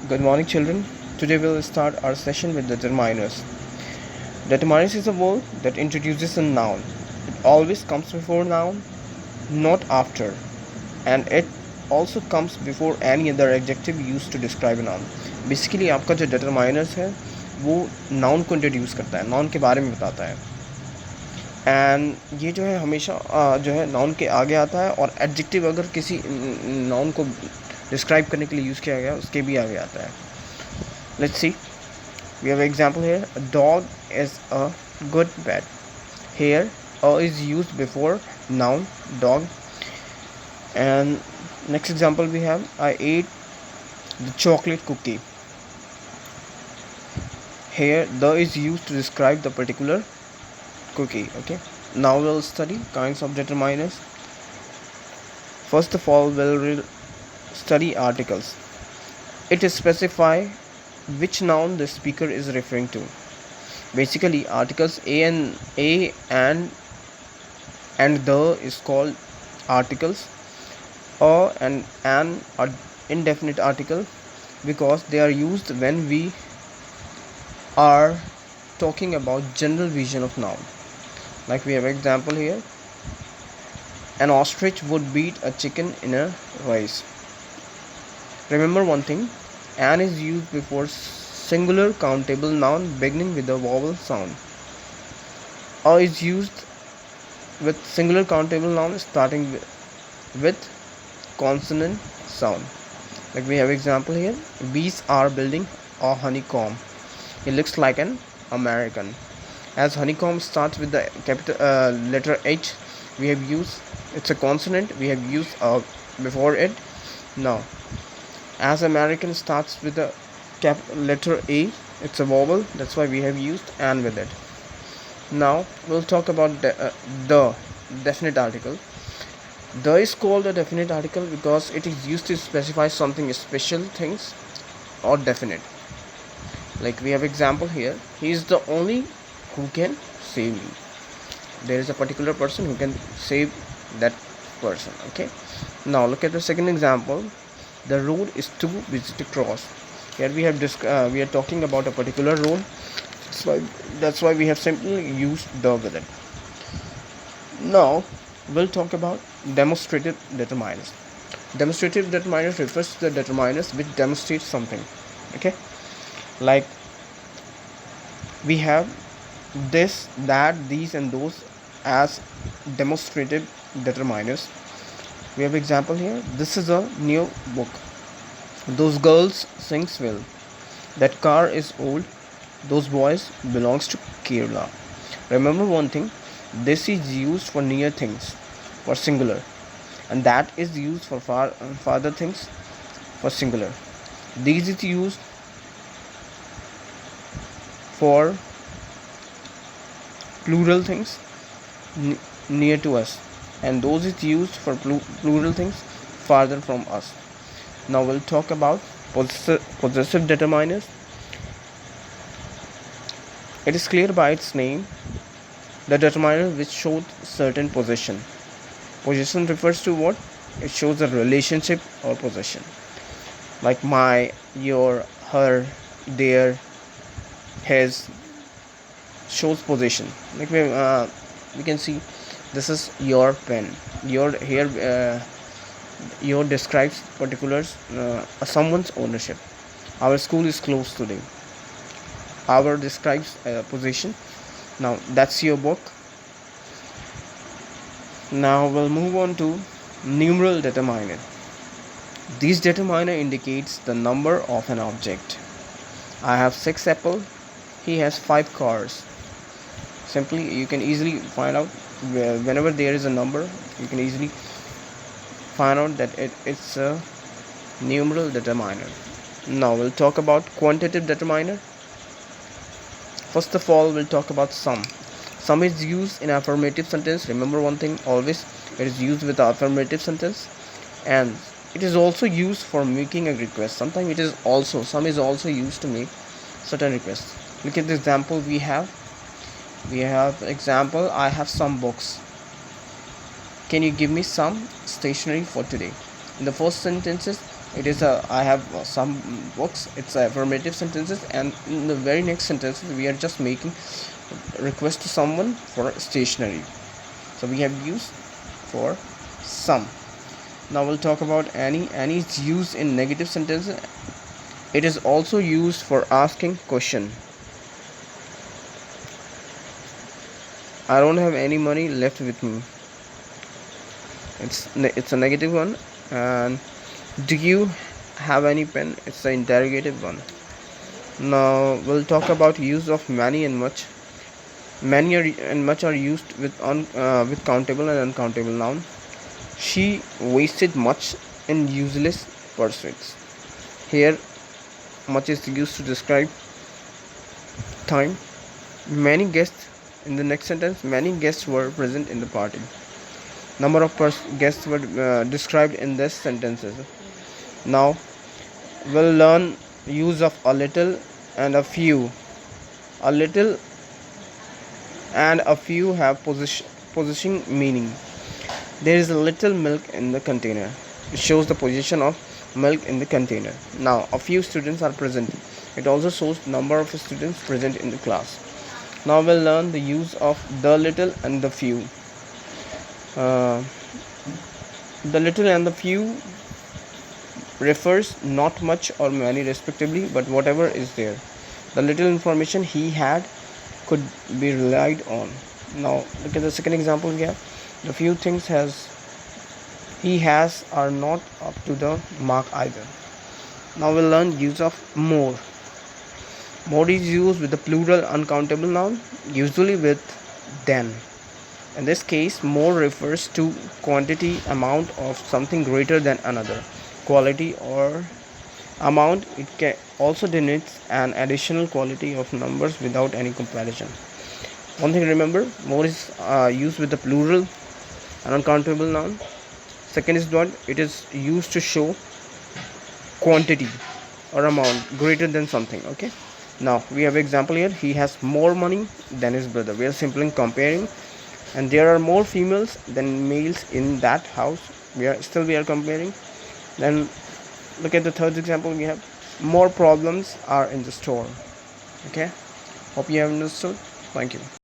Good morning, children. Today we'll start our session with determiners. Determiners is a word that introduces a noun. It always comes before noun, not after, and it also comes before any other adjective used to describe a noun. Basically, आपका जो determiners है वो noun को introduce करता है, noun के बारे में बताता है. एंड ये जो है हमेशा जो है नाउन के आगे आता है, और एडजेक्टिव अगर किसी नाउन को डिस्क्राइब करने के लिए यूज़ किया गया उसके भी आगे आता है. Let's see, we have example here. A dog is a good pet. Here a is used before noun dog. And next example we have, I ate the chocolate cookie. Here the is used to describe the particular cookie. Okay, now we'll study kinds of determiners. First of all, we'll study articles. It specify which noun the speaker is referring to. Basically, articles a and the is called articles, or an indefinite article, because they are used when we are talking about general vision of noun. Like we have example here, an ostrich would beat a chicken in a race. Remember one thing, an is used before singular countable noun beginning with a vowel sound. A is used with singular countable noun starting with consonant sound. Like we have example here, bees are building a honeycomb. It looks like an American. As honeycomb starts with the capital letter H, we have used it's a consonant, we have used before it. Now, as American starts with the letter A, it's a vowel, that's why we have used an with it. Now we'll talk about the definite article. The is called a definite article because it is used to specify something special, things, or definite. Like we have example here, he is the only who can save me. There is a particular person who can save that person. Okay, now look at the second example. The road is too busy to cross. Here we have we are talking about a particular road, that's why we have simply used the with it. Now we'll talk about demonstrative determiners. Demonstrative determiners refers to the determiners which demonstrate something. Okay, like we have this, that, these, and those as demonstrative determiners. We have example here, this is a new book. Those girls sings well. That car is old. Those boys belongs to Kerala. Remember one thing, this is used for near things for singular, and that is used for farther things for singular. These is used for plural things near to us, and those is used for plural things farther from us. Now we'll talk about possessive determiners. It is clear by its name, the determiner which shows certain possession. Possession refers to what? It shows a relationship or possession. Like my, your, her, their, his shows possession. Like we can see, this is your pen. Your here your describes particulars, someone's ownership. Our school is closed today. Our describes possession. Now that's your book. Now we'll move on to numeral determiner. This determiner indicates the number of an object. I have 6 apples. He has 5 cars. Simply, you can easily find out whenever there is a number, you can easily find out that it's a numeral determiner. Now we'll talk about quantitative determiner. First of all, we'll talk about sum. Sum is used in affirmative sentence. Remember one thing, always it is used with the affirmative sentence, and it is also used for making a request. Sometimes sum is also used to make certain requests. Look at the example we have. Example, I have some books. Can you give me some stationery for today? In the first sentences, It is a I have some books. It's affirmative sentences, and in the very next sentences we are just making request to someone for stationery. So we have used for some. Now we'll talk about Annie. Annie is used in negative sentences. It is also used for asking question. I don't have any money left with me. It's a negative one. And do you have any pen? It's the interrogative one. Now we'll talk about use of many and much. Many and much are used with countable and uncountable noun. She wasted much in useless pursuits. Here, much is used to describe time. Many guests in the next sentence. Many guests were present in the party. Number of guests were described in these sentences. Now we'll learn use of a little and a few. A little and a few have position meaning. There is a little milk in the container. It shows the position of milk in the container. Now a few students are present. It also shows number of students present in the class. Now we'll learn the use of the little and the few. The little and the few refers not much or many respectively, but whatever is there. The little information he had could be relied on. Now look at the second example we have. The few things he has are not up to the mark either. Now we'll learn use of more. More is used with the plural uncountable noun, usually with than. In this case, more refers to quantity, amount of something greater than another, quality or amount. It can also denotes an additional quality of numbers without any comparison. One thing remember, more is used with the plural and uncountable noun. Second is what it is used to show quantity or amount greater than something. Okay. Now we have example here. He has more money than his brother. We are simply comparing, and there are more females than males in that house. We are comparing. Then look at the third example. We have more problems are in the store. Okay. Hope you have understood. Thank you.